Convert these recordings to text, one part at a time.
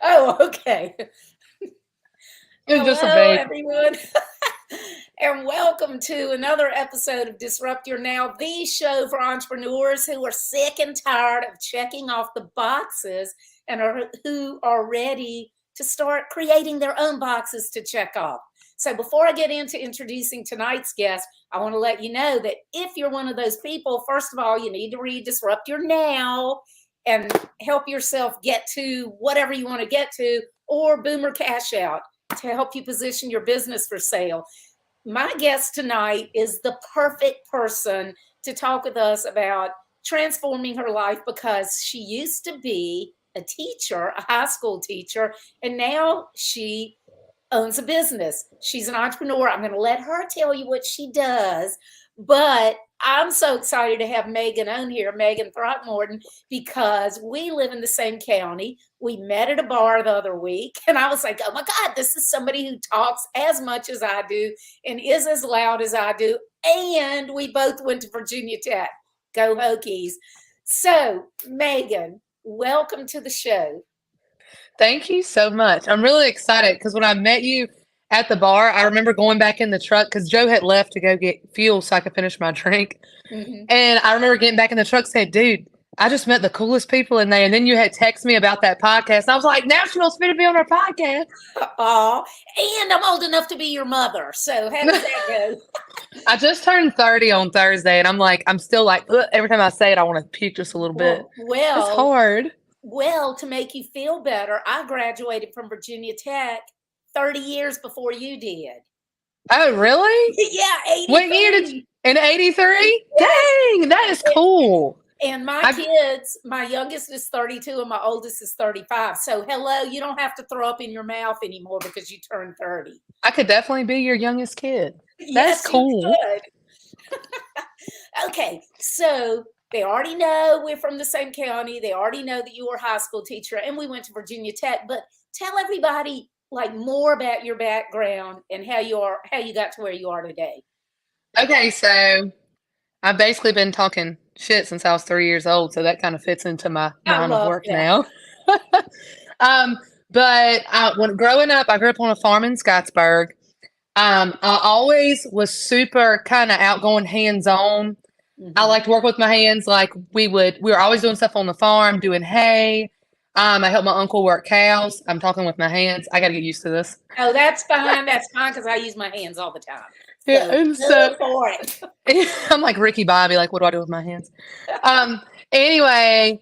Oh, okay. It's just a Hello, vape. everyone, and welcome to another episode of Disrupt Your Now, the show for entrepreneurs who are sick and tired of checking off the boxes and who are ready to start creating their own boxes to check off. So, before I get into introducing tonight's guest, I want to let you know that if you're one of those people, first of all, you need to read Disrupt Your Now and help yourself get to whatever you want to get to, or Boomer Cash Out to help you position your business for sale. My guest tonight is the perfect person to talk with us about transforming her life because she used to be a teacher, a high school teacher, and now she owns a business. She's an entrepreneur. I'm going to let her tell you what she does, but I'm so excited to have Megan on here, Megan Throckmorton, because we live in the same county. We met at a bar the other week, and I was like, oh my God, this is somebody who talks as much as I do and is as loud as I do. And we both went to Virginia Tech. Go Hokies. So, Megan, welcome to the show. Thank you so much. I'm really excited because when I met you at the bar, I remember going back in the truck because Joe had left to go get fuel so I could finish my drink. Mhm. And I remember getting back in the truck and said, dude, I just met the coolest people in there. And then you had texted me about that podcast. And I was like, now she wants me to be on her podcast. Oh, and I'm old enough to be your mother. So how does that go? I just turned 30 on Thursday. And I'm like, I'm still like, ugh, every time I say it, I want to puke just a little bit. Well, It's well, hard. to make you feel better, I graduated from Virginia Tech 30 years before you did. Oh, really? Yeah, What year did you? 83. In 83? Yes. Dang, that is cool. And my I kids, my youngest is 32 and my oldest is 35. So, hello, you don't have to throw up in your mouth anymore because you turned 30. I could definitely be your youngest kid. That's Yes, you cool. could. Okay, so they already know we're from the same county. They already know that you were a high school teacher and we went to Virginia Tech. But tell everybody like more about your background and how you got to where you are today. Okay, so I've basically been talking shit since I was 3 years old, so that kind of fits into my I line of love work that. now. um, but when growing up, I grew up on a farm in Scottsburg. I always was super kind of outgoing, hands on. I Hmm. like to work with my hands. Like we were always doing stuff on the farm, doing hay. I helped my uncle work cows. I'm talking with my hands. I got to get used to this. Oh, that's fine. That's fine because I use my hands all the time. Yeah, So and so go for it. I'm like Ricky Bobby. Like, what do I do with my hands? Um. Anyway,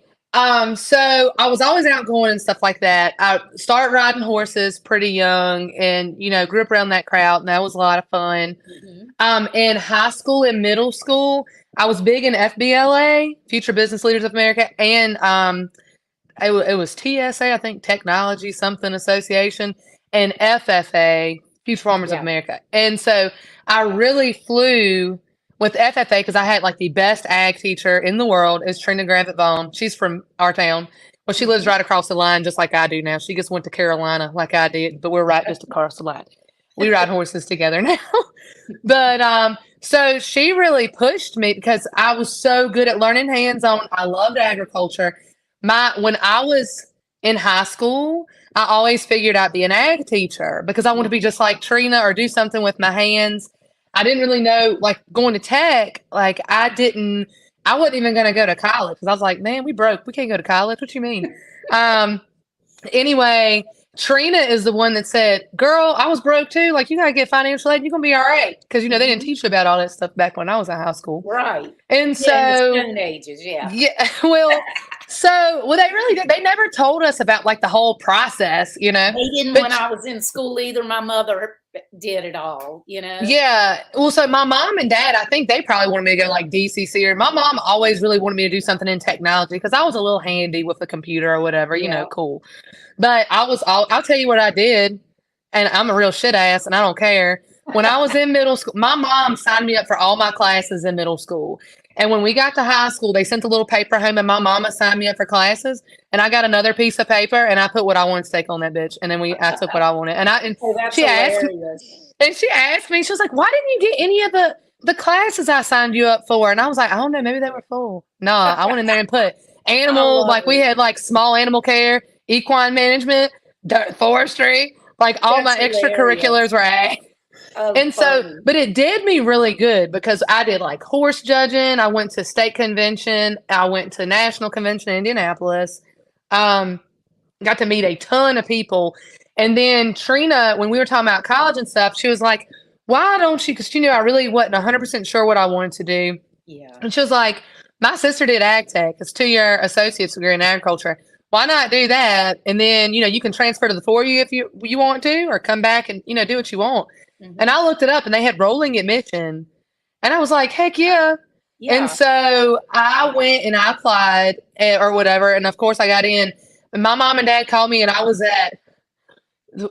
so I was always outgoing and stuff like that. I started riding horses pretty young, and grew up around that crowd, and that was a lot of fun. Hmm. In high school and middle school, I was big in FBLA, Future Business Leaders of America, and it was TSA, I think, Technology Something Association, and FFA, Future Farmers of Yeah. America. And so I really flew with FFA because I had like the best ag teacher in the world is Trina Gravitt Vaughn. She's from our town. Well, she lives Hmm. right across the line, just like I do now. She just went to Carolina like I did, but we're right just across the line. We ride horses together now. But so she really pushed me because I was so good at learning hands on. I loved agriculture. When I was in high school, I always figured I'd be an ag teacher because I want to be just like Trina or do something with my hands. I didn't really know, like going to tech, like I wasn't even going to go to college because I was like, man, we broke. We can't go to college. What you mean? Um, Anyway, Trina is the one that said, girl, I was broke too. Like, you got to get financial aid. You're going to be all right. Because, they didn't Hmm. teach you about all that stuff back when I was in high school. Right. And Yeah, in the so, Stone Ages. Yeah. yeah, well, they really did. They never told us about like the whole process. They didn't when But I was in school either. My mother did it all. yeah, well, so my mom and dad, I think they probably wanted me to go like DCC, or my mom always really wanted me to do something in technology because I was a little handy with the computer or whatever, Yeah. cool. But I'll tell you what I did, and I'm a real shit ass, and I don't care. When I was in middle school, my mom signed me up for all my classes in middle school. And when we got to high school, they sent a little paper home, and my mama signed me up for classes. And I got another piece of paper, and I put what I wanted to take on that bitch. And then I took what I wanted. And Oh, that's she asked me, hilarious. she was like, "Why didn't you get any of the classes I signed you up for?" And I was like, "I don't know, maybe they were full." No, I went in there and put I animal, love like we it. had like small animal care, equine management, forestry, like all That's my extracurriculars hilarious. were ag. Oh, And so, funny. but it did me really good because I did like horse judging. I went to state convention. I went to national convention in Indianapolis. Um, got to meet a ton of people. And then Trina, when we were talking about college and stuff, she was like, why don't you? Because she knew I really wasn't 100% sure what I wanted to do. Yeah. And she was like, my sister did ag tech. It's 2-year associate's degree in agriculture. Why not do that? And then, you can transfer to the 4U if you want to, or come back and, do what you want. And Hmm. I looked it up and they had rolling admission. And I was like, heck yeah. And Yeah. so I went and I applied or whatever. And of course I got in. And my mom and dad called me and I was at,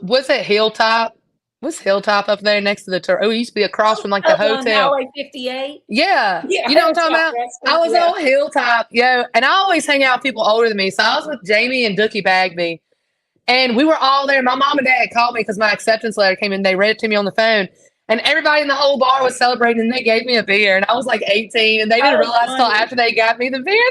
what's that Hilltop? What's Hilltop up there next to the it used to be across from like the Up on hotel. Highway 58. Yeah. Yeah. You know what I'm talking Hilltop about? I Restaurant. was Yeah. on Hilltop, and I always hang out with people older than me. So I was with Jamie and Dookie Bagby. And we were all there. My mom and dad called me because my acceptance letter came in. They read it to me on the phone. And everybody in the whole bar was celebrating and they gave me a beer. And I was like 18 and they didn't Oh, realize until funny. after they got me the beer.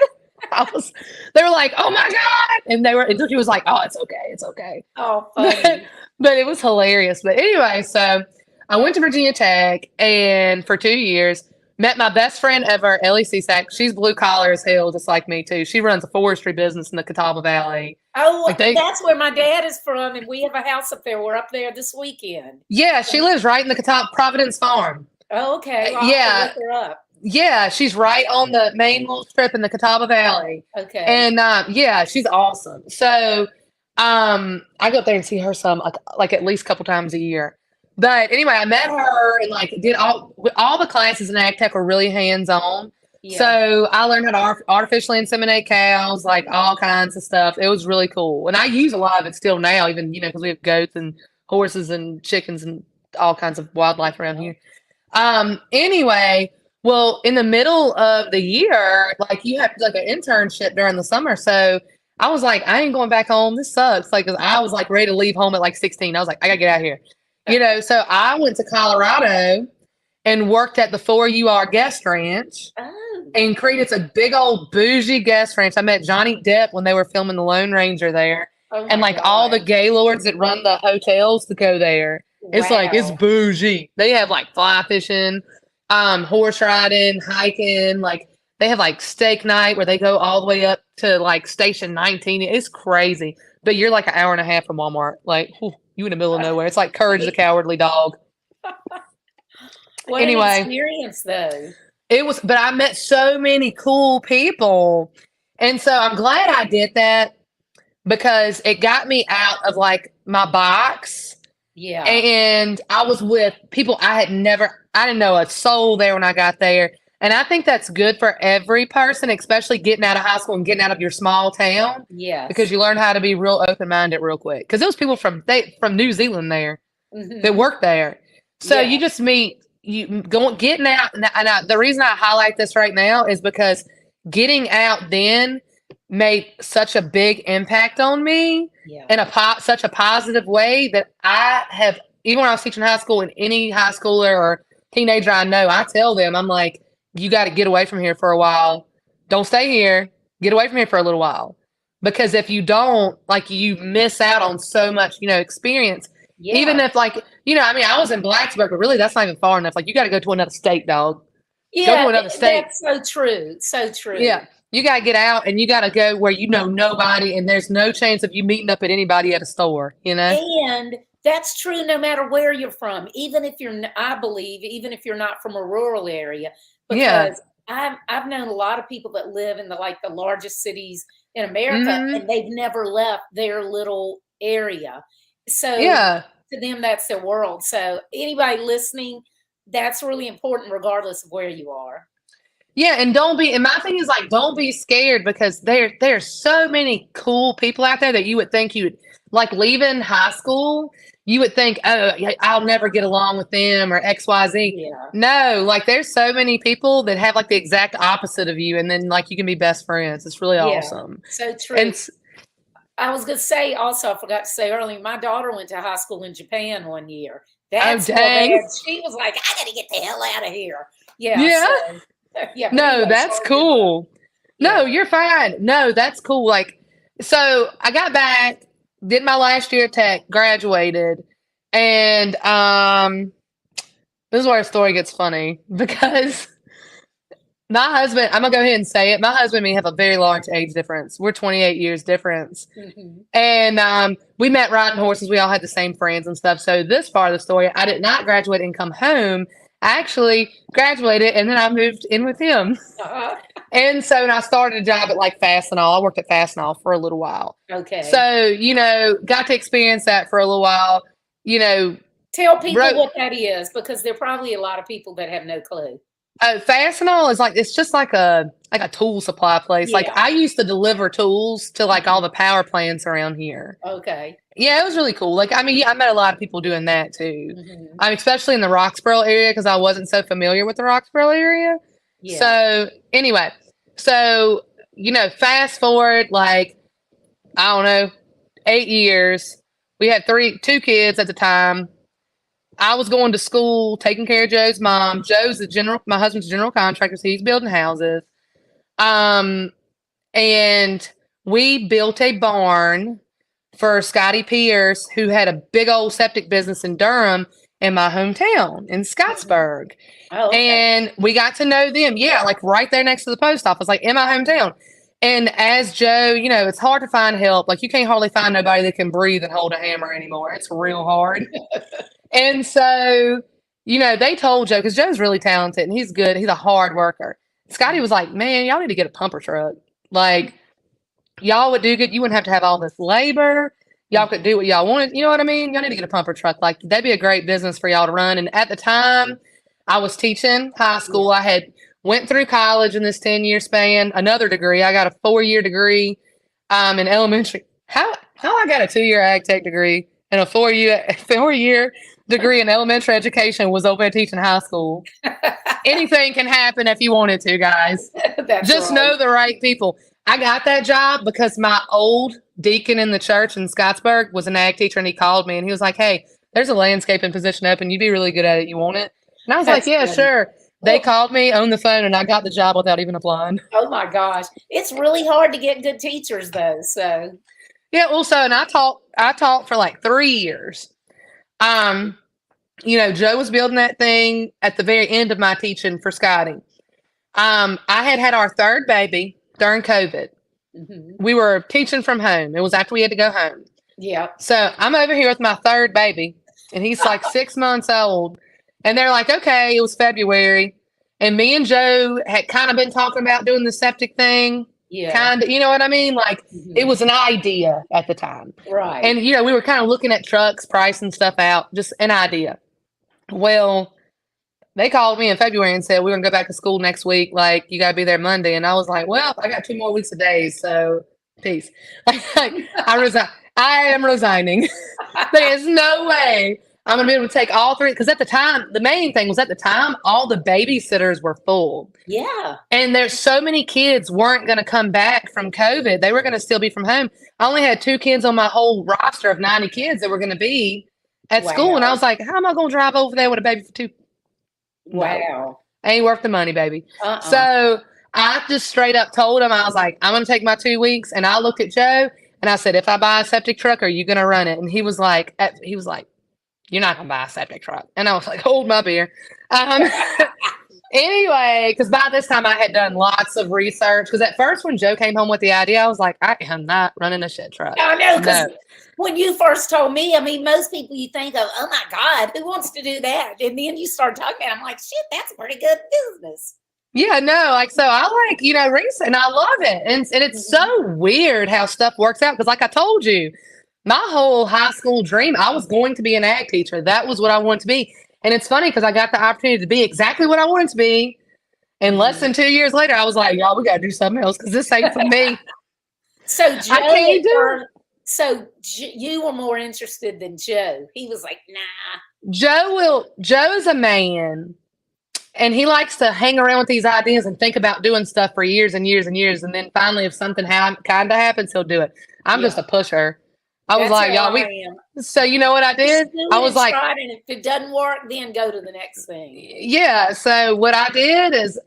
They were like, oh my God. And Dookie was like, oh, it's okay. It's okay. Oh, funny. But it was hilarious. But anyway, so I went to Virginia Tech and for 2 years, met my best friend ever, Ellie Cisak. She's blue collar as hell, just like me too. She runs a forestry business in the Catawba Valley. Oh, that's where my dad is from, and we have a house up there. We're up there this weekend. Yeah, she lives right in the Catawba Providence Farm. Oh, okay. Well, I'll have to look her up. Yeah, she's right on the main little strip in the Catawba Valley. Okay. And yeah, she's awesome. So I go up there and see her some like at least a couple times a year. But anyway, I met her and like did all the classes in ag tech were really hands on. Yeah. So I learned how to artificially inseminate cows, like all kinds of stuff. It was really cool, and I use a lot of it still now, even because we have goats and horses and chickens and all kinds of wildlife around here. Anyway, well, in the middle of the year, like you have like an internship during the summer, so I was like, I ain't going back home. This sucks. Like, 'cause I was like ready to leave home at like 16. I was like, I gotta get out of here. So I went to Colorado and worked at the 4UR guest ranch. Oh. And created a big old bougie guest ranch. I met Johnny Depp when they were filming The Lone Ranger there. Oh, and like all the gaylords that run the hotels to go there. It's like, it's bougie. They have like fly fishing, horse riding, hiking. Like they have like steak night where they go all the way up to like station 19. It's crazy. But you're like an hour and a half from Walmart. Like you in the middle of nowhere. It's like Courage the Cowardly Dog. What Anyway, an experience though. It was, but I met so many cool people. And so I'm glad I did that because it got me out of like my box. Yeah. And I was with people I didn't know a soul there when I got there. And I think that's good for every person, especially getting out of high school and getting out of your small town. Yeah. Because you learn how to be real open-minded real quick. Because there was people from New Zealand there that worked there. So you just meet getting out, and the reason I highlight this right now is because getting out then made such a big impact on me in such a positive way that I have, even when I was teaching high school, and any high schooler or teenager I know, I tell them, I'm like, you got to get away from here for a while. Don't stay here. Get away from here for a little while. Because if you don't, like, you miss out on so much, experience. Yeah. Even if I was in Blacksburg, but really that's not even far enough. Like you got to go to another state, dog. Yeah, go to another state. That's so true. So true. Yeah. You got to get out and you got to go where you know nobody and there's no chance of you meeting up at anybody at a store, And that's true no matter where you're from. Even if I believe, even if you're not from a rural area. Because I've known a lot of people that live in the largest cities in America and they've never left their little area. So to them, that's their world. So anybody listening, that's really important regardless of where you are. Yeah, and my thing is don't be scared because there's so many cool people out there that you would think you would, like leaving high school, you would think, oh, I'll never get along with them or XYZ. Yeah. No, there's so many people that have the exact opposite of you and then you can be best friends. It's really awesome. So true. And I was going to say also, I forgot to say earlier, my daughter went to high school in Japan one year. That's dang. She was like, I got to get the hell out of here. Yeah. Yeah. So, no, that's cool. No, you're fine. No, that's cool. So I got back, did my last year at Tech, graduated, and this is where the story gets funny because my husband, I'm gonna go ahead and say it. My husband and me have a very large age difference. We're 28 years difference. And we met riding horses. We all had the same friends and stuff. So this part of the story, I did not graduate and come home. I actually graduated and then I moved in with him. And so I started a job at like Fastenal. I worked at Fastenal for a little while. Okay. So, got to experience that for a little while. Tell people what that is, because there are probably a lot of people that have no clue. Fastenal is it's just like a tool supply place. Yeah. Like I used to deliver tools to like all the power plants around here. Okay. Yeah, it was really cool. I met a lot of people doing that too. Especially in the Roxborough area because I wasn't so familiar with the Roxborough area. Yeah. So anyway, fast forward I don't know, 8 years. We had two kids at the time. I was going to school, taking care of Joe's mom. Joe's my husband's a general contractor, so he's building houses. And we built a barn for Scotty Pierce, who had a big old septic business in Durham in my hometown in Scottsburg. Oh, okay. And we got to know them. Yeah, right there next to the post office, in my hometown. And as Joe, it's hard to find help. You can't hardly find nobody that can breathe and hold a hammer anymore. It's real hard. And so, they told Joe, because Joe's really talented and he's good. He's a hard worker. Scotty was like, man, y'all need to get a pumper truck. Y'all would do good. You wouldn't have to have all this labor. Y'all could do what y'all wanted. You know what I mean? Y'all need to get a pumper truck. That'd be a great business for y'all to run. And at the time, I was teaching high school. I had went through college in this 10-year span, another degree. I got a 4-year degree in elementary. How I got a 2-year ag tech degree and a 4-year degree in elementary education was over teaching high school. Anything can happen if you wanted to, guys. Just know the right people. I got that job because my old deacon in the church in Scottsburg was an ag teacher, and he called me and he was like, hey, there's a landscaping position open. You'd be really good at it. You want it? And I was like, yeah, sure. They called me on the phone and I got the job without even applying. Oh my gosh. It's really hard to get good teachers though. So yeah, also, and I taught for 3 years. Joe was building that thing at the very end of my teaching for Scotty. I had our third baby during COVID. We were teaching from home. It was after we had to go home. Yeah. So I'm over here with my third baby, and he's 6 months old. And they're like, okay, it was February. And me and Joe had kind of been talking about doing the septic thing. Yeah. Kind of, you know what I mean? It was an idea at the time. Right. And, we were kind of looking at trucks, pricing stuff out, just an idea. Well, they called me in February and said, we're going to go back to school next week. You got to be there Monday. And I was like, well, I got 2 more weeks of days. So peace. I am resigning. There's no way I'm going to be able to take all 3. Because at the time, the main thing was all the babysitters were full. Yeah. And there's so many kids weren't going to come back from COVID. They were going to still be from home. I only had 2 kids on my whole roster of 90 kids that were going to be at school. And I was like, how am I going to drive over there with a baby for 2? Wow. No, ain't worth the money, baby. So I just straight up told him, I was like, I'm going to take my 2 weeks. And I looked at Joe and I said, if I buy a septic truck, are you going to run it? And he was like, you're not going to buy a septic truck. And I was like, hold my beer. Anyway, because by this time I had done lots of research. Because at first when Joe came home with the idea, I was like, I am not running a shit truck. I know, because when you first told me, most people you think of, oh my God, who wants to do that? And then you start talking, I'm like, shit, that's a pretty good business. Yeah, no, so I research, and I love it. And it's so weird how stuff works out. Because I told you, my whole high school dream, I was going to be an ag teacher. That was what I wanted to be. And it's funny because I got the opportunity to be exactly what I wanted to be. And less than 2 years later, I was like, y'all, we got to do something else because this ain't for me. So you were more interested than Joe. He was like, nah. Joe is a man. And he likes to hang around with these ideas and think about doing stuff for years and years and years. And then finally, if something kind of happens, he'll do it. I'm just a pusher. I was like, y'all, so you know what I did? I was like, and if it doesn't work, then go to the next thing. Yeah. So what I did is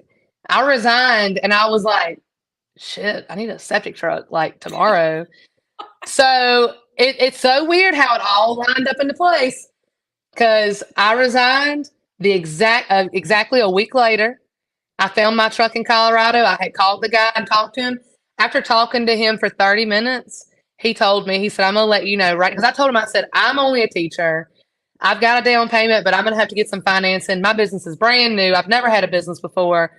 I resigned and I was like, shit, I need a septic truck like tomorrow. So it's so weird how it all lined up into place because I resigned exactly a week later. I found my truck in Colorado. I had called the guy and talked to him. After talking to him for 30 minutes, he told me, he said, I'm going to let you know, right? Because I told him, I said, I'm only a teacher. I've got a down payment, but I'm going to have to get some financing. My business is brand new. I've never had a business before.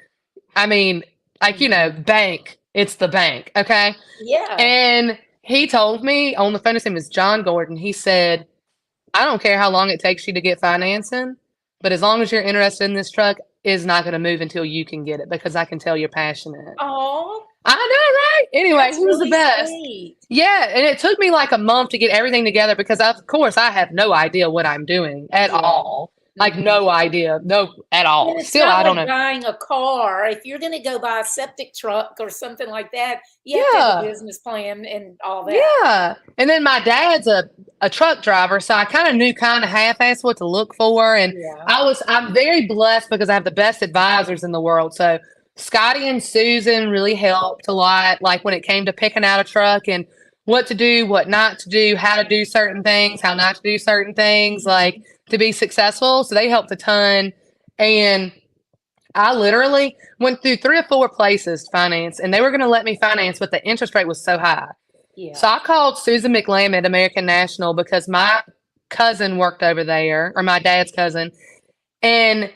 I mean, like, bank. It's the bank. Okay. Yeah. And he told me on the phone, his name is John Gordon. He said, I don't care how long it takes you to get financing, but as long as you're interested in this truck, it's not going to move until you can get it because I can tell you're passionate. Oh, I know, right? Anyway, that's he was really the best. sweet. Yeah, and it took me like a month to get everything together because, of course, I have no idea what I'm doing at all. Like, no idea. No, at all. And it's Still, not I don't like know. buying a car. If you're going to go buy a septic truck or something like that, you have to have a business plan and all that. Yeah. And then my dad's a truck driver, so I kind of knew kind of half-ass what to look for. And Yeah. I'm very blessed because I have the best advisors in the world. So Scotty and Susan really helped a lot, like when it came to picking out a truck and what to do, what not to do, how to do certain things, how not to do certain things, like to be successful. So they helped a ton. And I literally went through 3 or 4 places to finance, and they were going to let me finance, but the interest rate was so high. Yeah. So I called Susan McLam at American National because my cousin worked over there, or my dad's cousin, and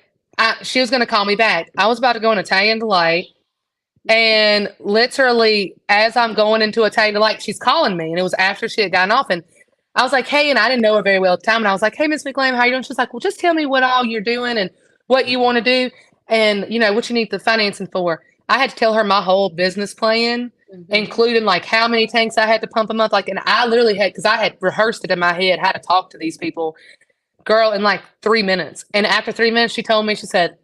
she was going to call me back. I was about to go in Italian Delight, and literally as I'm going into Italian Delight, she's calling me, and it was after she had gotten off, and I was like, hey, and I didn't know her very well at the time, and I was like, hey, Miss McLam, how you doing? She's like, well, just tell me what all you're doing and what you want to do, and what you need the financing for. I had to tell her my whole business plan, including like how many tanks I had to pump a month. Like, and I literally had, because I had rehearsed it in my head, how to talk to these people, girl, in like 3 minutes. And after 3 minutes, she told me, she said,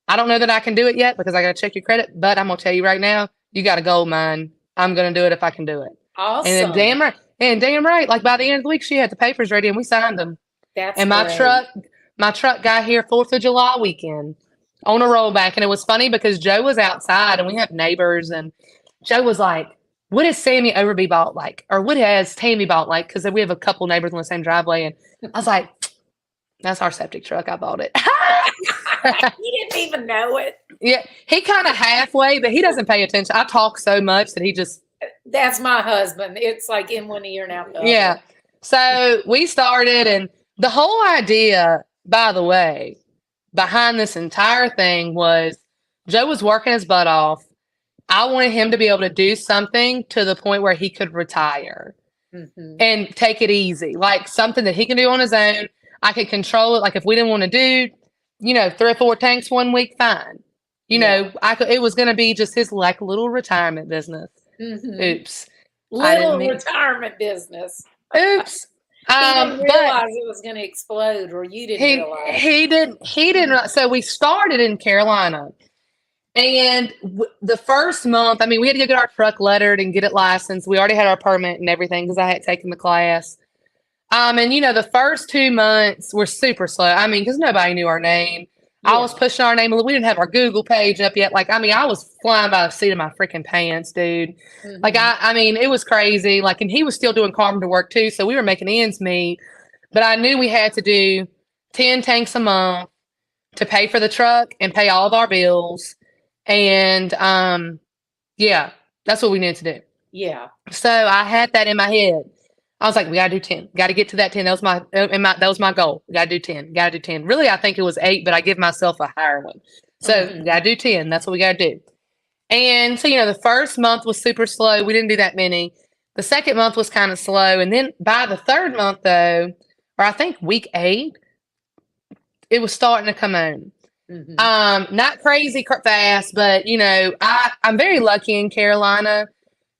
I don't know that I can do it yet because I got to check your credit, but I'm going to tell you right now, you got a gold mine. I'm going to do it if I can do it. Awesome. And then damn right. Like by the end of the week, she had the papers ready and we signed them. That's and great. my truck got here 4th of July weekend on a rollback. And it was funny because Joe was outside and we have neighbors, and Joe was like, what is Sammy Overby bought like? Or what has Tammy bought like? Because we have a couple neighbors on the same driveway. And I was like, that's our septic truck. I bought it. He didn't even know it. Yeah. He kind of halfway, but he doesn't pay attention. I talk so much that he just. That's my husband. It's like in one ear and out the other. Yeah. So we started, and the whole idea, by the way, behind this entire thing was Joe was working his butt off. I wanted him to be able to do something to the point where he could retire and take it easy, like something that he can do on his own. I could control it. Like if we didn't want to do, 3 or 4 tanks one week, fine. It was going to be just his like little retirement business. Oops. Little retirement business. Oops. He didn't realize it was going to explode, or you didn't realize. He didn't. So we started in Carolina. And the first month, we had to go get our truck lettered and get it licensed. We already had our permit and everything because I had taken the class. And the first 2 months were super slow. because nobody knew our name. Yeah. I was pushing our name. We didn't have our Google page up yet. I was flying by the seat of my freaking pants, dude. It was crazy. And he was still doing carpenter work too. So we were making ends meet. But I knew we had to do 10 tanks a month to pay for the truck and pay all of our bills. And yeah, that's what we needed to do. Yeah. So I had that in my head. I was like, we gotta do 10. Got to get to that 10. That was my goal. We gotta do 10. Gotta do 10. Really, I think it was 8, but I give myself a higher one. So we gotta do 10. That's what we gotta do. And so the first month was super slow. We didn't do that many. The second month was kind of slow, and then by the third month, though, or I think week 8, it was starting to come on. Not crazy fast, but I'm very lucky in Carolina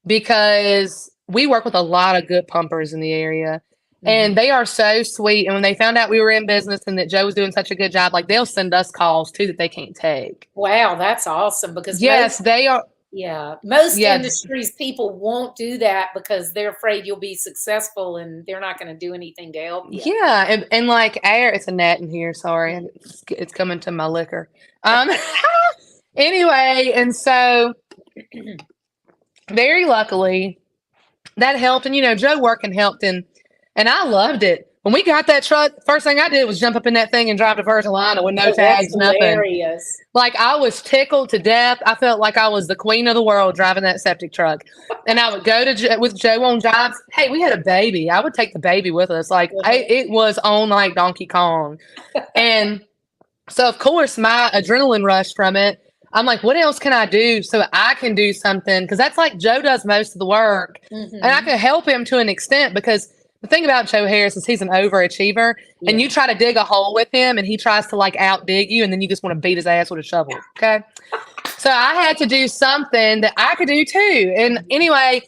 because we work with a lot of good pumpers in the area, and they are so sweet. And when they found out we were in business and that Joe was doing such a good job, they'll send us calls too that they can't take. Wow, that's awesome because they are. Yeah, most industries people won't do that because they're afraid you'll be successful and they're not going to do anything to help you. Yeah, and like air, it's a gnat in here. Sorry, it's coming to my liquor. Anyway, and so very luckily, that helped. And, Joe working helped. And I loved it. When we got that truck, first thing I did was jump up in that thing and drive to Virginia with no Oh, that's tags, nothing. hilarious. Like, I was tickled to death. I felt like I was the queen of the world driving that septic truck. And I would go with Joe on jobs. Hey, we had a baby. I would take the baby with us. Like, it was on like Donkey Kong. And so, of course, my adrenaline rush from it, I'm like, what else can I do so I can do something? Because that's like Joe does most of the work. And I can help him to an extent, because the thing about Joe Harris is he's an overachiever, and you try to dig a hole with him and he tries to like out dig you, and then you just want to beat his ass with a shovel. Okay. So I had to do something that I could do too. And anyway,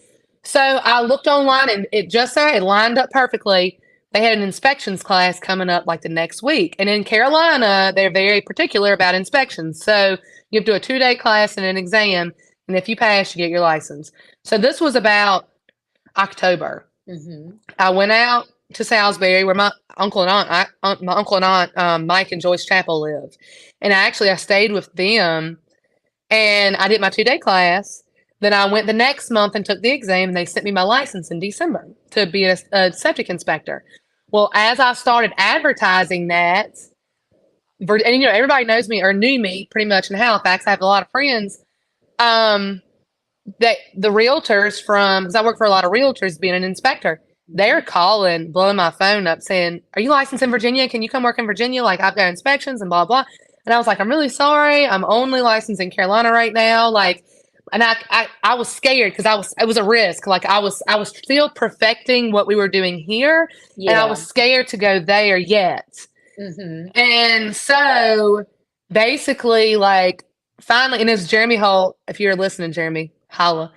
so I looked online, and it lined up perfectly. They had an inspections class coming up like the next week. And in Carolina, they're very particular about inspections. So you have to do a 2-day class and an exam. And if you pass, you get your license. So this was about October. I went out to Salisbury, where my uncle and aunt, Mike and Joyce Chapel live. And I stayed with them, and I did my 2-day class. Then I went the next month and took the exam, and they sent me my license in December to be a septic inspector. Well, as I started advertising that, and everybody knows me or knew me pretty much in Halifax. I have a lot of friends. That the realtors because I work for a lot of realtors being an inspector, they're calling, blowing my phone up saying, "Are you licensed in Virginia? Can you come work in Virginia? Like, I've got inspections and blah, blah." And I was like, "I'm really sorry. I'm only licensed in Carolina right now." Like, and I was scared because it was a risk. Like, I was still perfecting what we were doing here. And I was scared to go there yet. And so basically, like, finally, and it's Jeremy Holt. If you're listening, Jeremy, holla.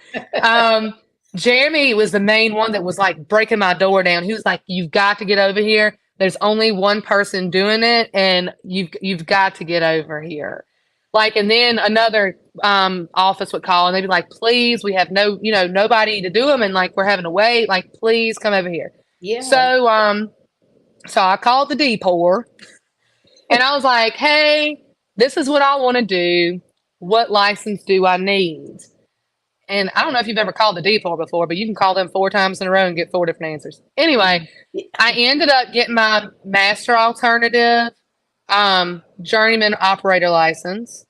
Jeremy was the main one that was like breaking my door down. He was like, "You've got to get over here. There's only one person doing it, and you've got to get over here." Like, and then another office would call, and they'd be like, "Please, we have nobody to do them, and like we're having to wait. Like, please come over here." Yeah. So I called the depot, and I was like, "Hey, this is what I want to do. What license do I need?" And I don't know if you've ever called the depot before, but you can call them 4 times in a row and get 4 different answers. Anyway, I ended up getting my master alternative journeyman operator license.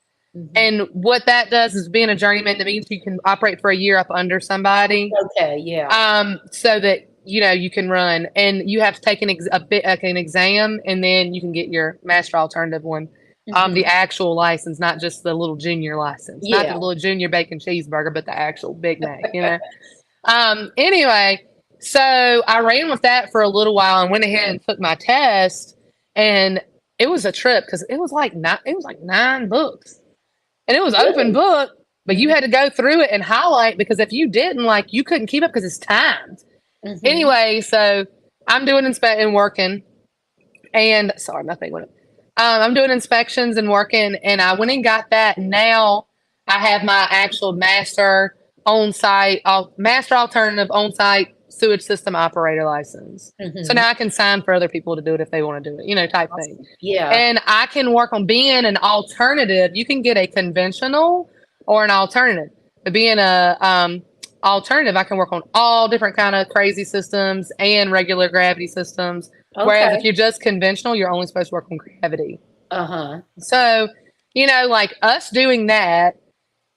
And what that does is, being a journeyman, that means you can operate for a year up under somebody. Okay, yeah. So that you can run, and you have to take an exam, and then you can get your master alternative one. The actual license, not just the little junior license, not the little junior bacon cheeseburger, but the actual Big Mac, Anyway, so I ran with that for a little while and went ahead and took my test, and it was a trip because it was like 9 books, and it was open book, but you had to go through it and highlight, because if you didn't, like, you couldn't keep up because it's timed. Anyway, so I'm doing and working, and sorry, my thing went up. I'm doing inspections and working, and I went and got that. Now I have my actual master alternative on-site sewage system operator license. So now I can sign for other people to do it if they want to do it, type thing. Yeah. And I can work on being an alternative. You can get a conventional or an alternative. But being a alternative, I can work on all different kind of crazy systems and regular gravity systems. Okay. Whereas if you're just conventional, you're only supposed to work on gravity. So, like, us doing that,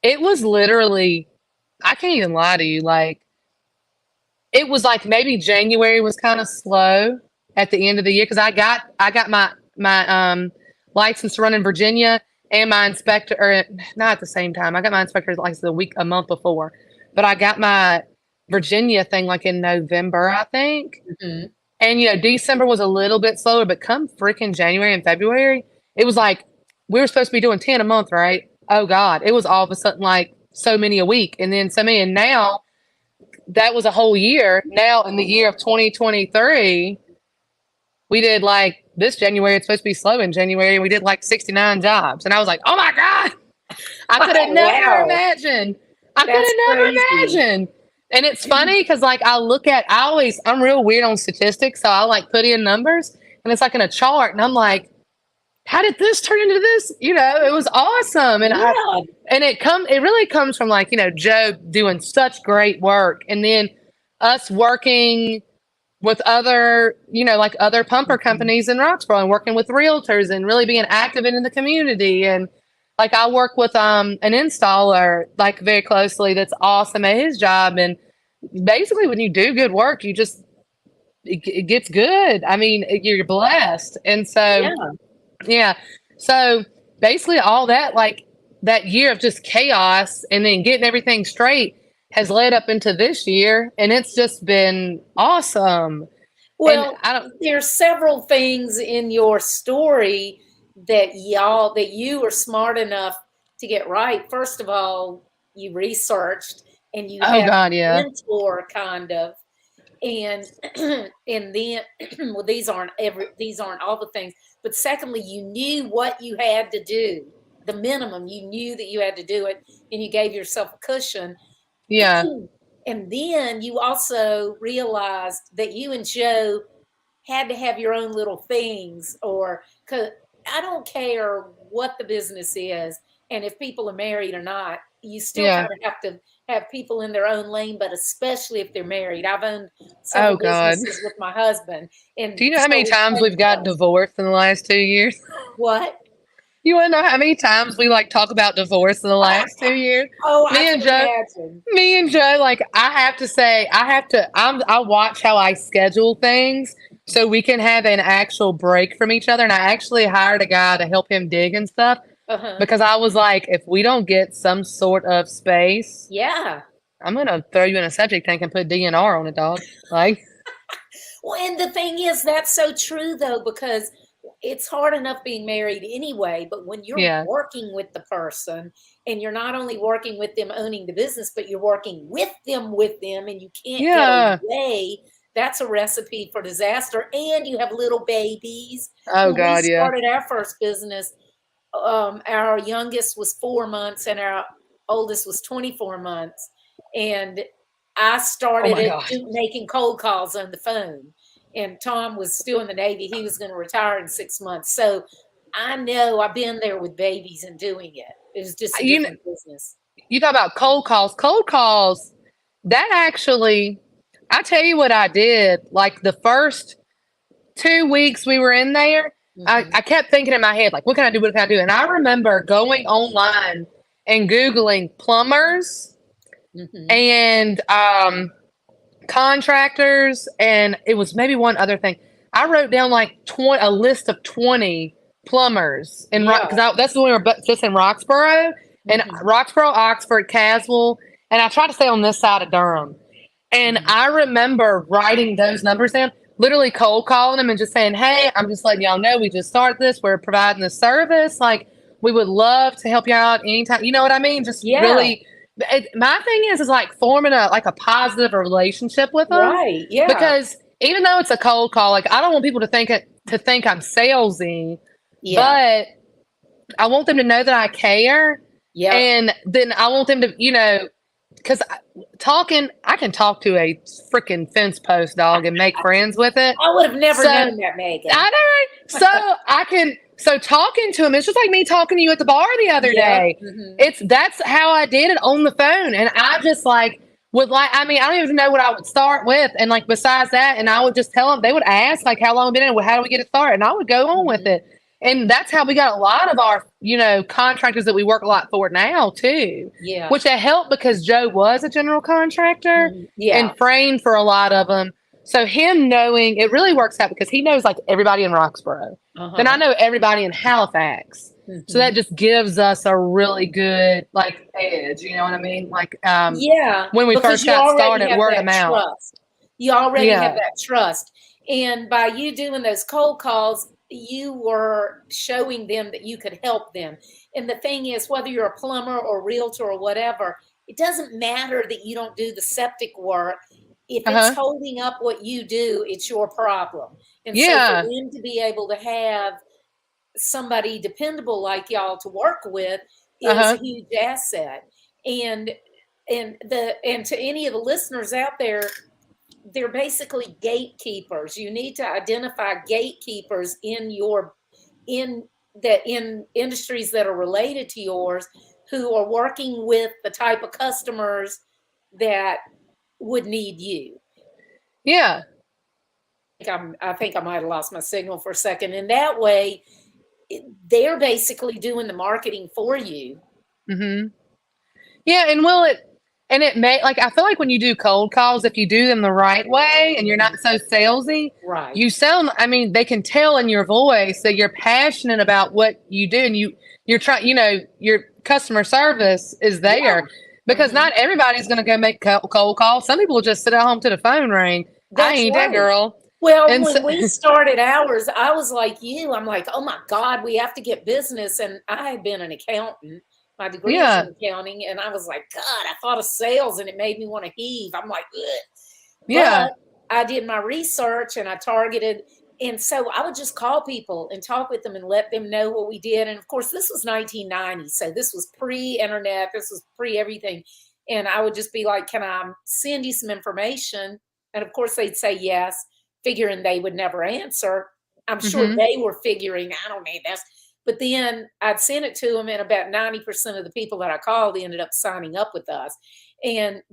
it was literally, I can't even lie to you, like, it was like maybe January was kind of slow at the end of the year, because I got my license to run in Virginia and my inspector, or not at the same time. I got my inspector like a month before, but I got my Virginia thing like in November, I think. And, December was a little bit slower, but come freaking January and February, it was like we were supposed to be doing 10 a month, right? Oh, God. It was all of a sudden like so many a week, and then so many. And now that was a whole year. Now in the year of 2023, we did like this January. It's supposed to be slow in January. We did like 69 jobs. And I was like, oh, my God. I could have never imagined. And it's funny because, like, I'm real weird on statistics. So I like put in numbers, and it's like in a chart, and I'm like, how did this turn into this? It was awesome. Yeah. It really comes from like, Joe doing such great work, and then us working with other, like other pumper Mhm. companies in Roxborough, and working with realtors and really being active in the community. And like I work with an installer like very closely that's awesome at his job. And basically when you do good work, it gets good. I mean, you're blessed. And so Yeah. yeah. So basically all that, like that year of just chaos and then getting everything straight has led up into this year, and it's just been awesome. And Well, I don't there's several things in your story that you were smart enough to get right. First of all, you researched and you oh had God, a yeah. mentor kind of, and and then well, these aren't all the things, but secondly, you knew what you had to do, the minimum. You knew that you had to do it, and you gave yourself a cushion. Yeah. And then you also realized that you and Joe had to have your own little things, or cause I don't care what the business is, and if people are married or not, you still Yeah. kind of have to have people in their own lane, but especially if they're married. I've owned Oh several God. businesses with my husband, and Do you know how so many it's times same we've got with us. divorced in the last 2 years? What? You want to know how many times we like talk about divorce in the last 2 years? Oh, I Me and can Joe, imagine. me and Joe, like I have to say, I watch how I schedule things so we can have an actual break from each other. And I actually hired a guy to help him dig and stuff Uh-huh. because I was like, if we don't get some sort of space, Yeah. I'm gonna throw you in a septic tank and put DNR on it, dog. Like, Well, and the thing is, that's so true though, because it's hard enough being married anyway, but when you're yeah, working with the person and you're not only working with them owning the business, but you're working with them, and you can't get yeah. away, that's a recipe for disaster. And you have little babies. Oh When we God, yeah. started our first business, our youngest was 4 months and our oldest was 24 months. And I Oh started my God. making cold calls on the phone. And Tom was still in the Navy. He was going to retire in 6 months. So I know I've been there with babies and doing it. It was just a You know, different business. you talk about cold calls. Cold calls. That actually, I tell you what I did. Like the first 2 weeks we were in there, Hmm. I kept thinking in my head, like, what can I do? What can I do? And I remember going online and Googling plumbers Hmm. and contractors, and it was maybe one other thing. I wrote down like a list of 20 plumbers in Yeah. because that's when we were just in Roxborough and Hmm. Roxborough, Oxford, Caswell, and I tried to stay on this side of Durham. And Hmm. I remember writing those numbers down, literally cold calling them and just saying, "Hey, I'm just letting y'all know we just started this. We're providing this service. Like, we would love to help you out anytime." You know what I mean? Just Yeah. really. My thing is like forming a positive relationship with them, Right. Yeah. because even though it's a cold call, like I don't want people to think I'm salesy, Yeah. but I want them to know that I care, Yep. and then I want them to, because I can talk to a freaking fence post dog and make friends with it. I would have never So known that, Megan. I know, right? So talking to him, it's just like me talking to you at the bar the other Yep. day. Hmm. That's how I did it on the phone, and I just like would like. I mean, I don't even know what I would start with, and like besides that, and I would just tell them. They would ask like, "How long have you been in? Well, how do we get it started?" And I would go on with Hmm. it, and that's how we got a lot of our contractors that we work a lot for now too, Yeah. which it helped because Joe was a general contractor Mhm. Yeah. and framed for a lot of them. So him knowing it really works out because he knows like everybody in Roxborough. Then I Uh-huh. know everybody in Halifax. So that Mhm. just gives us a really good like edge, you know what I mean? Like Yeah, when we because first you got already started, have word of that mouth. trust. You already have Yeah. that trust. And by you doing those cold calls, you were showing them that you could help them. And the thing is, whether you're a plumber or realtor or whatever, it doesn't matter that you don't do the septic work. If it's Uh-huh. holding up what you do, it's your problem. And so for Yeah. them to be able to have somebody dependable like y'all to work with is a Uh-huh. huge asset. And and to any of the listeners out there, they're basically gatekeepers. You need to identify gatekeepers in that in industries that are related to yours who are working with the type of customers that would need you. Yeah. I think I might have lost my signal for a second. And that way, they're basically doing the marketing for you. Mm-hmm. Yeah, and it may, like, I feel like when you do cold calls, if you do them the right way and you're not so salesy, Right. you sound, I mean, they can tell in your voice that you're passionate about what you do, and you're trying, your customer service is there. Yeah. Because Mhm. not everybody's going to go make cold calls. Some people will just sit at home till the phone ring. I That's ain't that right. girl. Well, And so, when we started ours, I was like you. I'm like, oh my God, we have to get business. And I had been an accountant. My degree is yeah, in accounting. And I was like, God, I thought of sales and it made me want to heave. I'm like, ugh. yeah. But I did my research and I targeted. And so I would just call people and talk with them and let them know what we did. And of course, this was 1990. So this was pre internet, this was pre everything. And I would just be like, can I send you some information? And of course, they'd say yes, figuring they would never answer. I'm sure Mm-hmm. they were figuring, I don't need this. But then I'd send it to them, and about 90% of the people that I called ended up signing up with us.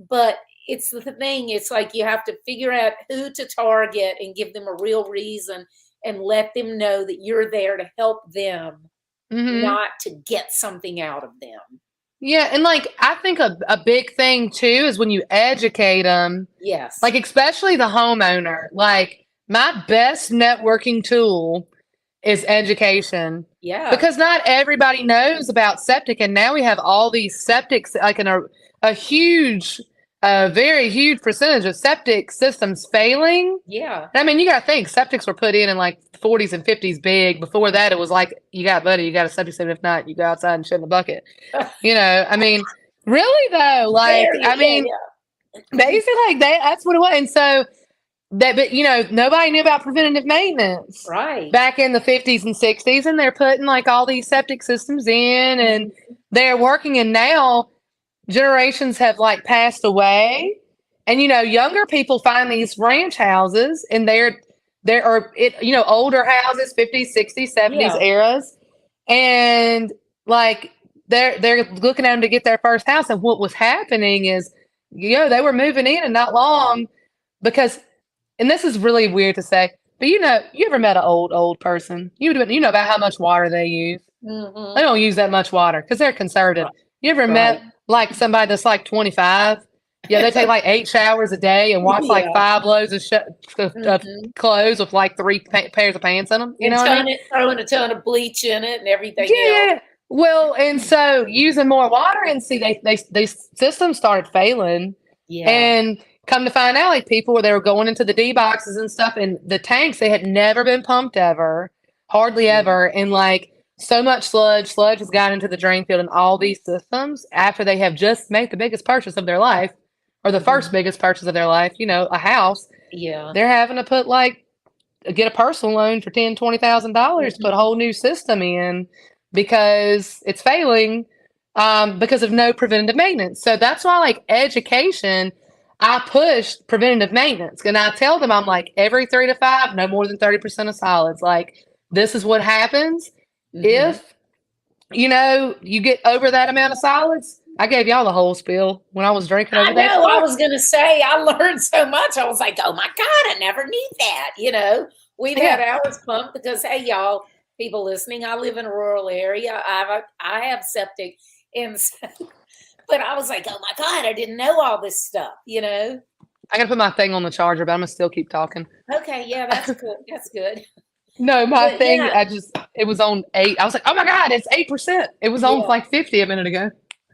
But it's the thing, it's like you have to figure out who to target and give them a real reason and let them know that you're there to help them, Mm-hmm. not to get something out of them. Yeah, and like I think a big thing too is when you educate them, Yes. like especially the homeowner. Like my best networking tool is education Yeah. because not everybody knows about septic, and now we have all these septics, like a huge, very huge percentage of septic systems failing. Yeah. I mean, you got to think septics were put in like the 40s and 50s big. Before that, it was like, you got buddy, you got a septic system. If not, you go outside and shit in a bucket. I mean, really though, like, There you, I yeah, mean, yeah. basically, like that's what it was. And so but nobody knew about preventative maintenance Right. back in the 50s and 60s, and they're putting like all these septic systems in, and they're working. And now generations have like passed away, and younger people find these ranch houses, and there are older houses, 50s, 60s, 70s Yeah. eras, and like they're looking at them to get their first house. And what was happening is they were moving in and not long, because, and this is really weird to say, but you ever met an old person, you know about how much water they use. They Mm-hmm. don't use that much water because they're conservative. Right. You ever Right. met like somebody that's like 25? Yeah, they take like 8 showers a day and wash like Yeah. 5 loads of Hmm. clothes with like 3 pairs of pants in them. You know And what I mean? throwing a ton of bleach in it and everything else. Yeah. Well, and so using more water, and see, these systems started failing, Yeah. and come to find out, like people they were going into the D boxes and stuff, and the tanks, they had never been pumped ever, hardly Yeah. ever, and like so much sludge has got into the drain field in all these systems after they have just made the biggest purchase of their life, or the first Mhm. biggest purchase of their life, a house. Yeah. They're having to put like get a personal loan for $10,000-$20,000 to put a Mhm. whole new system in because it's failing, because of no preventative maintenance. So that's why, like education, I push preventative maintenance, and I tell them, I'm like, every 3 to 5, no more than 30% of solids. Like, this is what happens Mhm. if you get over that amount of solids. I gave y'all the whole spiel when I was drinking over I that know. I stuff. was going to say, I learned so much. I was like, oh my God, I never knew that. We've had Yeah. ours pumped because, hey, y'all, people listening, I live in a rural area. I have septic. And so, but I was like, oh my God, I didn't know all this stuff. I gotta put my thing on the charger, but I'm gonna still keep talking. Okay. Yeah, that's good. That's good. No, my But thing, yeah, it was on 8. I was like, oh my God, it's 8%. It was on yeah. like 50 a minute ago.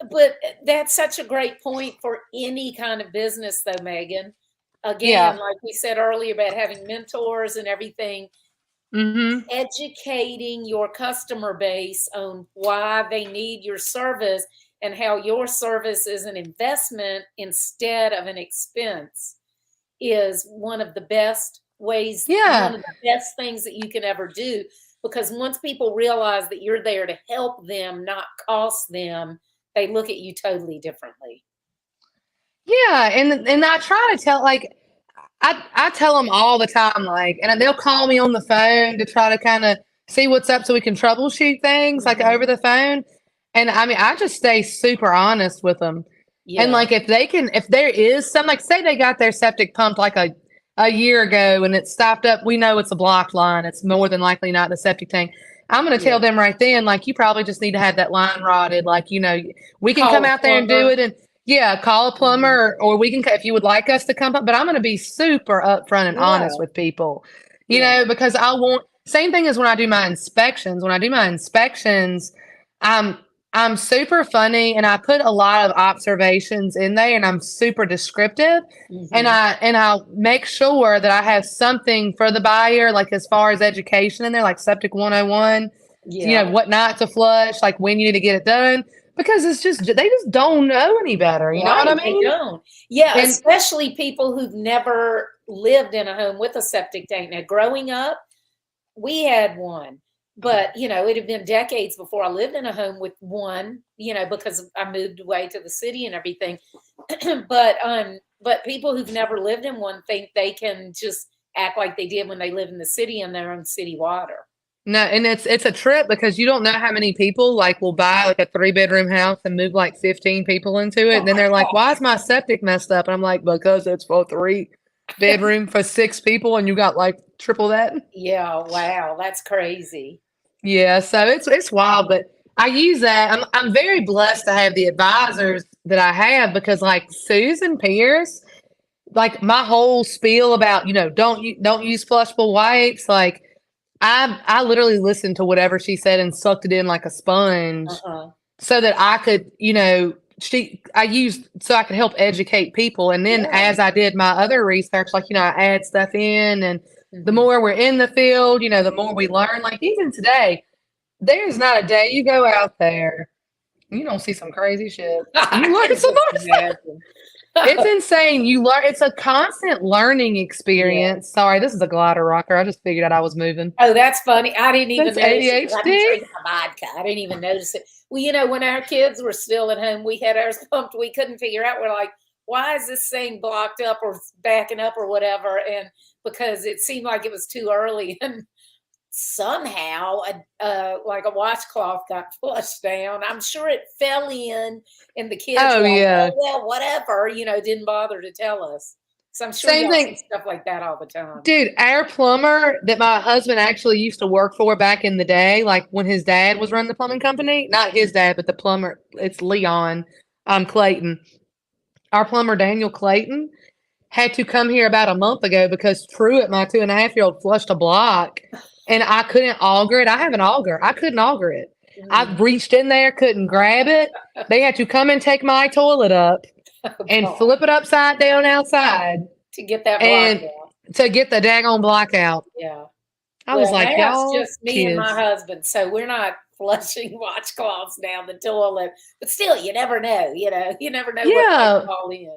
But that's such a great point for any kind of business, though, Megan. Again, Yeah. like we said earlier about having mentors and everything, Mm-hmm. educating your customer base on why they need your service and how your service is an investment instead of an expense is one of the best ways, one Yeah. of the best things that you can ever do. Because once people realize that you're there to help them, not cost them, they look at you totally differently. Yeah. And I try to tell, like, I tell them all the time, like, and they'll call me on the phone to try to kind of see what's up so we can troubleshoot things like over the phone. And I mean, I just stay super honest with them. And Yeah. like if there is some, like say they got their septic pumped like a year ago and it stopped up, we know it's a blocked line. It's more than likely not the septic tank. I'm going to tell them right then, like, you probably just need to have that line rotted. Like, you know, we can come out there and do it. And call a plumber or we can, if you would like us to come up, but I'm going to be super upfront and honest with people, you know, because same thing as when I do my inspections. When I do my inspections, I'm super funny and I put a lot of observations in there and I'm super descriptive and I'll make sure that I have something for the buyer, like as far as education in there, like septic 101, you know, what not to flush, like when you need to get it done, because they just don't know any better. You know what I mean? They don't. Yeah. And especially people who've never lived in a home with a septic tank. Now, growing up, we had one. But, you know, it had been decades before I lived in a home with one, you know, because I moved away to the city and everything. But people who've never lived in one think they can just act like they did when they live in the city in their own city water. No, and it's a trip because you don't know how many people like will buy like a 3-bedroom house and move like 15 people into it. And then they're like, why is my septic messed up? And I'm like, because it's for 3-bedroom for 6 people and you got like triple that. Yeah, wow, that's crazy. Yeah, so it's wild, but I use that. I'm very blessed to have the advisors that I have because like Susan Pierce, like my whole spiel about, you know, don't use flushable wipes, like I literally listened to whatever she said and sucked it in like a sponge so that I could, you know, so I could help educate people. And then as I did my other research, like, you know, I add stuff in and the more we're in the field, you know, the more we learn. Like even today, there's not a day you go out there, you don't see some crazy shit. You learn some more stuff. It's insane. You learn. It's a constant learning experience. Yeah. Sorry, this is a glider rocker. I just figured out I was moving. Oh, that's funny. I didn't even notice ADHD. it. I've been drinking my vodka. I didn't even notice it. Well, you know, when our kids were still at home, we had ours pumped. We couldn't figure out. We're like, why is this thing blocked up or backing up or whatever? And because it seemed like it was too early, and somehow like a washcloth got flushed down. I'm sure it fell in and the kids were like, oh, well, whatever, you know, didn't bother to tell us. So I'm sure y'all see stuff like that all the time. Dude, our plumber that my husband actually used to work for back in the day, like when his dad was running the plumbing company, not his dad, but the plumber, it's Leon Clayton. Our plumber, Daniel Clayton, had to come here about a month ago because Truett, my 2.5-year-old, flushed a block. And I couldn't auger it. I have an auger. I couldn't auger it. I reached in there, couldn't grab it. They had to come and take my toilet up and flip it upside down outside. To get that block out. To get the daggone block out. Yeah. I was like, y'all it's just me and my husband. So we're not flushing washcloths down the toilet. But still, you never know. You know, you never know what they call in.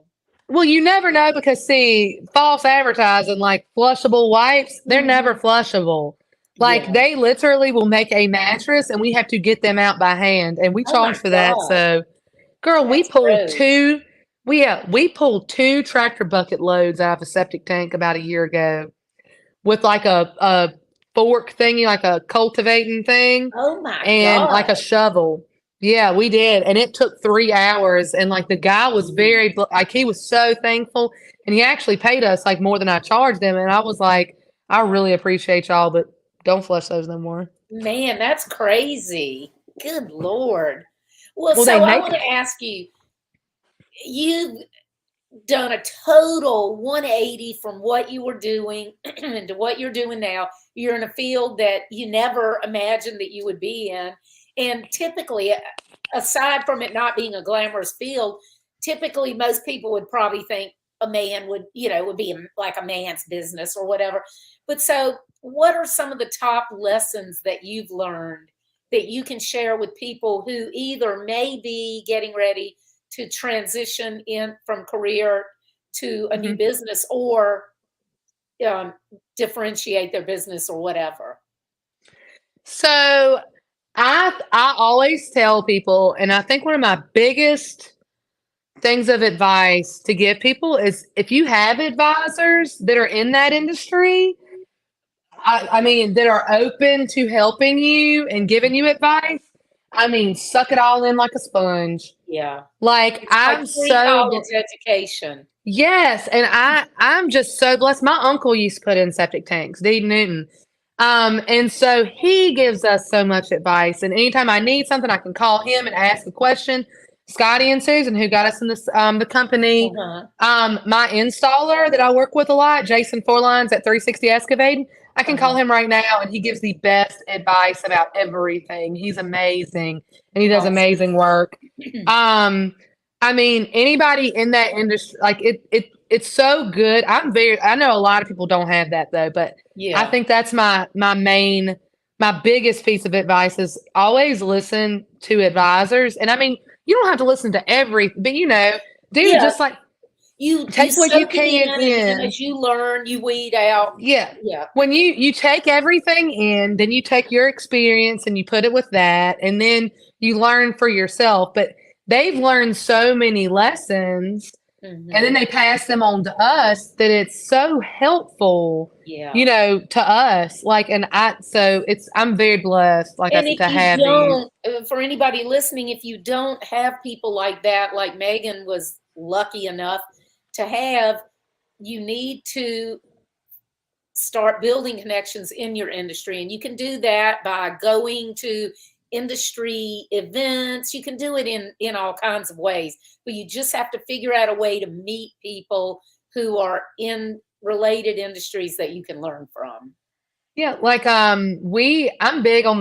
Well, you never know because, see, false advertising like flushable wipes, they're never flushable. Like they literally will make a mattress and we have to get them out by hand and we charge for that. So girl, we pulled we pulled 2 tractor bucket loads out of a septic tank about a year ago with like a fork thingy, like a cultivating thing. Oh my God. And like a shovel. Yeah, we did. And it took 3 hours. And like the guy was he was so thankful and he actually paid us like more than I charged him. And I was like, I really appreciate y'all, but don't flush those no more. Man, that's crazy. Good Lord. Well, so I want to ask you, you've done a total 180 from what you were doing to what you're doing now. You're in a field that you never imagined that you would be in. And typically, aside from it not being a glamorous field, typically most people would probably think a man would be like a man's business or whatever. But so what are some of the top lessons that you've learned that you can share with people who either may be getting ready to transition in from career to a new business or differentiate their business or whatever? So I always tell people, and I think one of my biggest things of advice to give people is if you have advisors that are in that industry, I mean, that are open to helping you and giving you advice. I mean, suck it all in like a sponge. Yeah. Like It's like I'm free so college education. yes, and I'm just so blessed. My uncle used to put in septic tanks, Dean Newton. And so he gives us so much advice. And anytime I need something, I can call him and ask a question. Scotty and Susan, who got us in this the company, Uh-huh. my installer that I work with a lot, Jason Forlines at 360 Excavating, I can call Uh-huh. him right now and he gives the best advice about everything. He's amazing and he does Awesome. amazing work. Um, I mean, anybody in that industry, like it's so good. I know a lot of people don't have that though, but I Yeah. think that's my biggest piece of advice is always listen to advisors. And I mean, you don't have to listen to every, but dude, Yeah. just like You take what you soak it can in, and then in. as you learn, you weed out. Yeah. Yeah. When you take everything in, then you take your experience and you put it with that, and then you learn for yourself. But they've learned so many lessons, and then Hmm. they pass them on to us that it's so helpful, Yeah. to us. Like, I'm very blessed, like I And said, if to you have these. don't, for anybody listening, if you don't have people like that, like Megan was lucky enough to have, you need to start building connections in your industry. And you can do that by going to industry events. You can do it in all kinds of ways, but you just have to figure out a way to meet people who are in related industries that you can learn from. Yeah, like I'm big on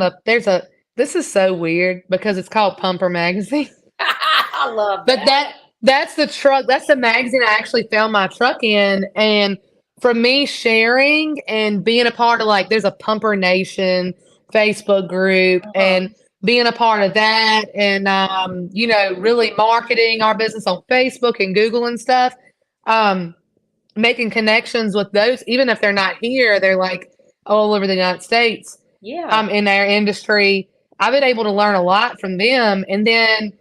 this is so weird because it's called Pumper Magazine. I love But that. that's the magazine I actually found my truck in. And from me sharing and being a part of, like, there's a Pumper Nation Facebook group, Uh-huh. and being a part of that, and really marketing our business on Facebook and Google and stuff. Um, Making connections with those, even if they're not here, they're like all over the United States, Yeah. in their industry. I've been able to learn a lot from them. And then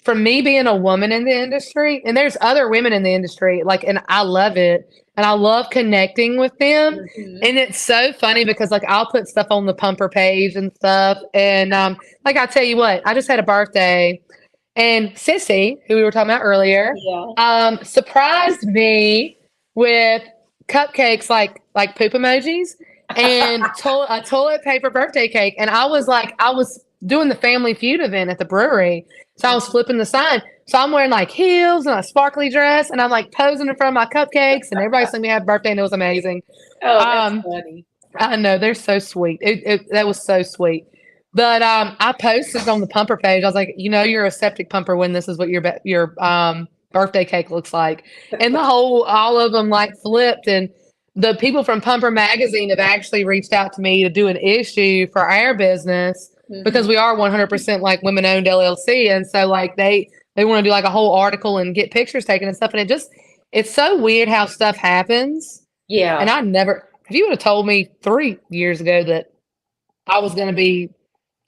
from me being a woman in the industry, and there's other women in the industry, like, and I love it. And I love connecting with them. Hmm. And it's so funny because, like, I'll put stuff on the Pumper page and stuff. And like, I tell you what, I just had a birthday, and Sissy, who we were talking about earlier, Yeah. surprised me with cupcakes, like poop emojis, and a toilet paper birthday cake. And I was doing the Family Feud event at the brewery, so I was flipping the sign. So I'm wearing like heels and a sparkly dress, and I'm like posing in front of my cupcakes, and everybody sang me happy birthday, and it was amazing. Oh, that's Um, funny. I know, they're so sweet. That was so sweet. But I posted on the Pumper page. I was like, you're a septic pumper when this is what your birthday cake looks like, and all of them like flipped. And the people from Pumper Magazine have actually reached out to me to do an issue for our business because Hmm. we are 100% like women owned LLC, and so like they want to do like a whole article and get pictures taken and stuff. And it's so weird how stuff happens. And Yeah. if you would have told me 3 years ago that I was going to be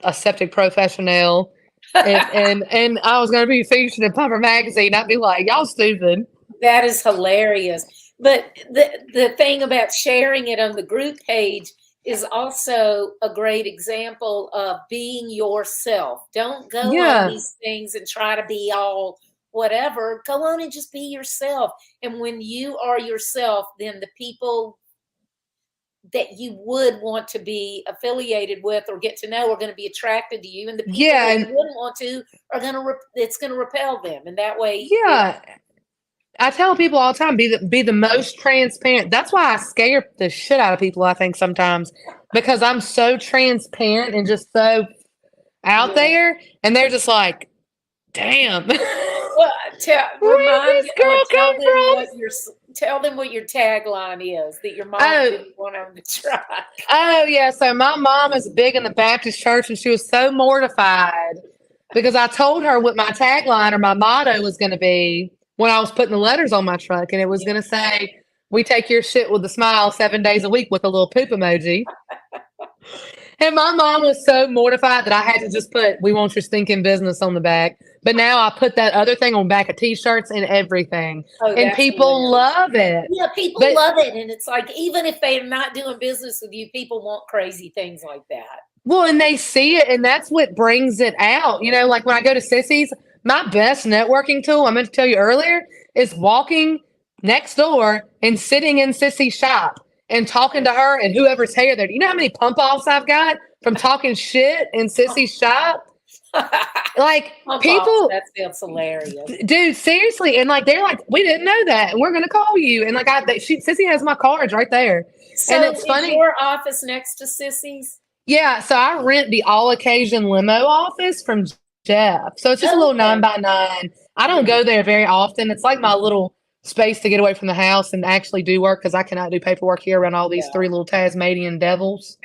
a septic professional and I was going to be featured in Pumper Magazine, I'd be like, y'all stupid. That is hilarious. But the thing about sharing it on the group page is also a great example of being yourself. Don't go on Yeah. these things and try to be all whatever. Go on and just be yourself. And when you are yourself, then the people that you would want to be affiliated with or get to know are going to be attracted to you, and the people Yeah. that you And wouldn't want to are going to it's going to repel them, and that way yeah. I tell people all the time, be the most transparent. That's why I scare the shit out of people, I think, sometimes, because I'm so transparent and just so out yeah. there, and they're just like, damn. Well, Where did this girl tell come them from? tell them what your tagline is that your mom Oh, didn't want them to try. oh yeah. So my mom is big in the Baptist church, and she was so mortified because I told her what my tagline or my motto was going to be when I was putting the letters on my truck, and it was going to say, "We take your shit with a smile 7 days a week," with a little poop emoji. And my mom was so mortified that I had to just put "We want your stinking business" on the back. But now I put that other thing on back of t-shirts and everything. Oh, And that's people hilarious. love it. Yeah, people But love it. And it's like, even if they're not doing business with you, people want crazy things like that. well, and they see it, and that's what brings it out. You know, like when I go to Sissy's, my best networking tool, I meant to tell you earlier, is walking next door and sitting in Sissy's shop and talking to her and whoever's hair there. Do you know how many pump offs I've got from talking shit in Sissy's shop? Like people, That's hilarious. dude, seriously, and like they're like, we didn't know that, and we're gonna call you, and like Sissy has my cards right there, So and it's is funny. your office next to Sissy's? Yeah, so I rent the all occasion limo office from Jeff. So it's just a little Okay. 9x9. I don't go there very often. It's like my little space to get away from the house and actually do work because I cannot do paperwork here around all these three little Tasmanian devils.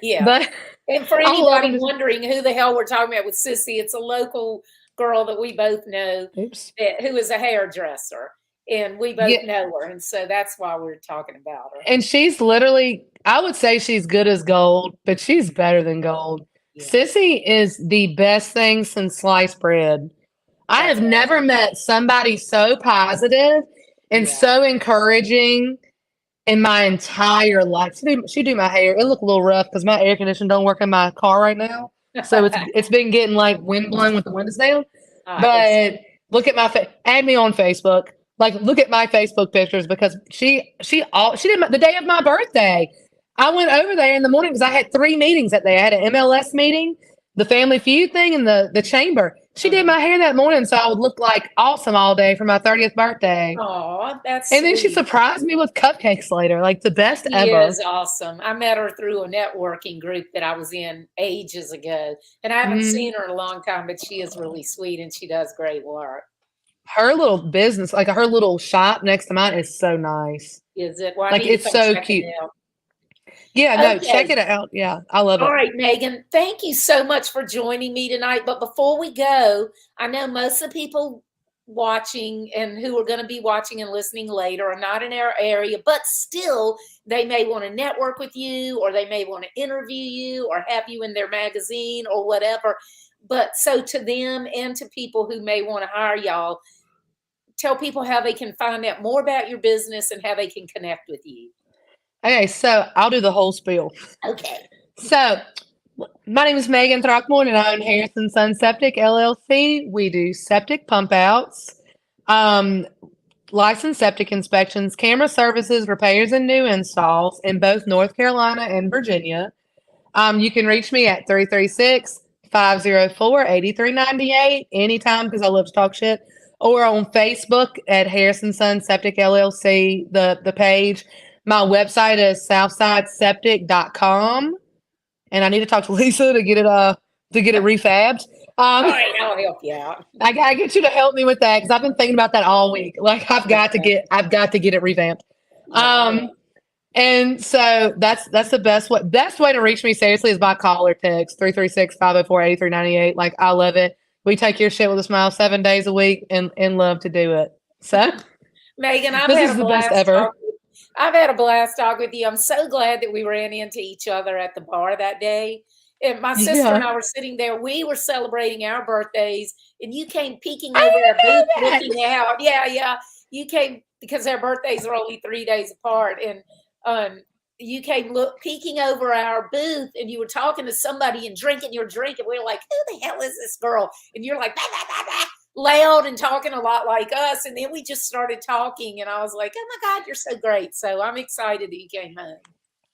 Yeah. But And for I love anybody them. wondering who the hell we're talking about with Sissy, it's a local girl that we both know Oops. who is a hairdresser. And we both know her. And so that's why we're talking about her. And she's literally, I would say she's good as gold, but she's better than gold. Yeah. Sissy is the best thing since sliced bread. I have never met somebody so positive and so encouraging in my entire life. She do my hair. It look a little rough because my air conditioner don't work in my car right now. So it's been getting like wind blowing with the windows down. But look at my add me on Facebook. Like, look at my Facebook pictures because she did the day of my birthday. I went over there in the morning because I had 3 meetings that day. I had an MLS meeting, the Family Feud thing, and the chamber. She did my hair that morning so I would look like awesome all day for my 30th birthday. Oh, that's and then sweet. she surprised me with cupcakes later, like the best She ever. is awesome. I met her through a networking group that I was in ages ago, and I haven't seen her in a long time, but she is really sweet and she does great work. Her little business, like her little shop next to mine, is so nice. Is it? Well, like it's so cute. Yeah, no, check it out. Yeah, I love it. All right, Megan, thank you so much for joining me tonight. But before we go, I know most of the people watching and who are going to be watching and listening later are not in our area, but still they may want to network with you, or they may want to interview you or have you in their magazine or whatever. But so to them and to people who may want to hire y'all, tell people how they can find out more about your business and how they can connect with you. Okay, so I'll do the whole spiel. Okay. So my name is Megan Throckmorton, and I own Harris and Sons Septic, LLC. We do septic pump outs, licensed septic inspections, camera services, repairs, and new installs in both North Carolina and Virginia. You can reach me at 336-504-8398 anytime because I love to talk shit. Or on Facebook at Harris and Sons Septic, LLC, the page. My website is southsideseptic.com. And I need to talk to Lisa to get it refabbed. All right, I'll help you out. I gotta get you to help me with that because I've been thinking about that all week. Like I've got to get it revamped. And so that's the best way to reach me seriously is by call or text 336-504-8398. Like I love it. We take your shit with a smile 7 days a week and love to do it. So Megan, this is the best ever. I've had a blast talking with you. I'm so glad that we ran into each other at the bar that day. And my sister and I were sitting there. We were celebrating our birthdays, and you came peeking over our booth, looking out. Yeah. You came because our birthdays are only 3 days apart, and you came peeking over our booth, and you were talking to somebody and drinking your drink, and we were like, "Who the hell is this girl?" And you're like, bah, bah, bah, bah, loud and talking a lot like us. And then we just started talking, and I was like, "Oh my God, you're so great!" So I'm excited that you came home.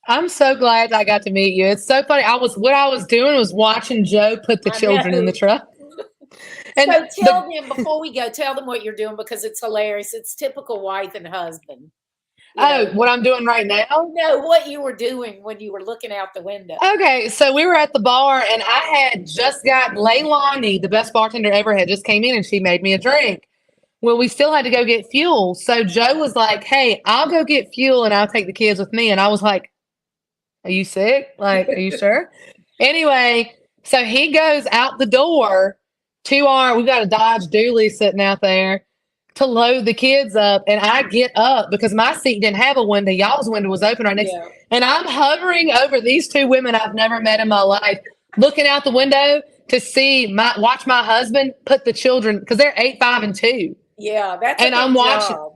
I'm so glad I got to meet you. It's so funny. What I was doing was watching Joe put the children in the truck. And so tell them before we go, tell them what you're doing because it's hilarious. It's typical wife and husband. What I'm doing right now? No, what you were doing when you were looking out the window. Okay, so we were at the bar, and I had just got Leilani, the best bartender ever, had just came in, and she made me a drink. Well, we still had to go get fuel. So Joe was like, "Hey, I'll go get fuel, and I'll take the kids with me." And I was like, "Are you sick? Like, are you sure?" Anyway, so he goes out the door we've got a Dodge Dually sitting out there to load the kids up, and I get up because my seat didn't have a window. Y'all's window was open right next, Yeah. and I'm hovering over these two women I've never met in my life, looking out the window to watch my husband put the children, because they're 8, 5, and 2. Yeah, that's And a I'm big watching. job.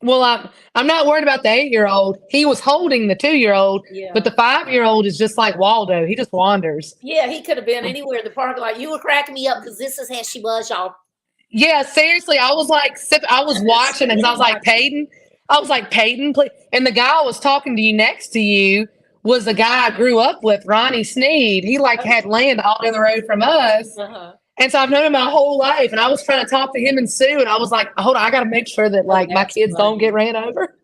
Well, I'm not worried about the 8-year-old. He was holding the 2-year-old, Yeah. but the 5-year-old is just like Waldo. He just wanders. Yeah, he could have been anywhere in the parking lot. You were cracking me up because this is how she was, y'all. Yeah, seriously, I was like, I was watching because I was like, Peyton, please. And the guy I was talking to you next to you was a guy I grew up with, Ronnie Sneed. He like had land all down the road from us. Uh-huh. And so I've known him my whole life. And I was trying to talk to him and Sue. And I was like, hold on, I got to make sure that like my kids don't get ran over.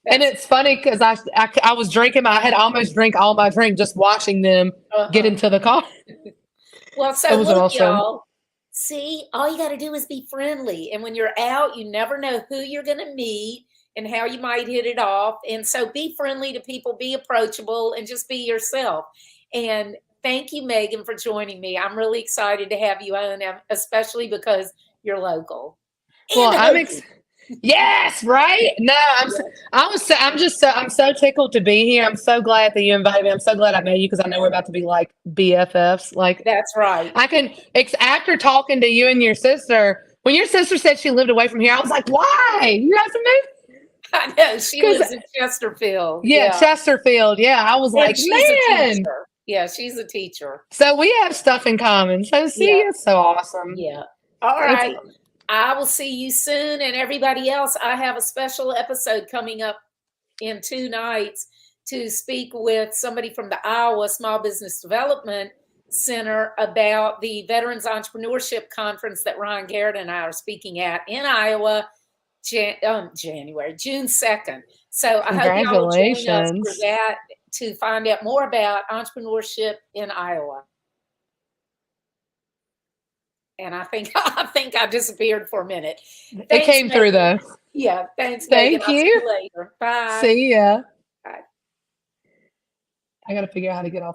And it's funny because I was drinking. I had almost drank all my drink just watching them get into the car. Well, so It was look, awesome. y'all. See, all you got to do is be friendly. And when you're out, you never know who you're going to meet and how you might hit it off. And so be friendly to people, be approachable, and just be yourself. And thank you, Megan, for joining me. I'm really excited to have you on, especially because you're local. Well, yes, right? No, I'm so tickled to be here. I'm so glad that you invited me. I'm so glad I met you because I know we're about to be like BFFs. Like, that's right. After talking to you and your sister, when your sister said she lived away from here, I was like, why? You guys move? I know. She lives in Chesterfield. Yeah, Chesterfield. Yeah. I was like, man. Yeah, she's a teacher. So we have stuff in common. So it's so awesome. Yeah. All right. I will see you soon. And everybody else, I have a special episode coming up in 2 nights to speak with somebody from the Iowa Small Business Development Center about the Veterans Entrepreneurship Conference that Ryan Garrett and I are speaking at in Iowa, June 2nd. So I hope y'all will join us for that to find out more about entrepreneurship in Iowa. And I think I disappeared for a minute. Thanks, it came Megan. Through though. Yeah, thanks, Megan. Thank you. I'll see you later. Bye. See ya. Bye. I got to figure out how to get off.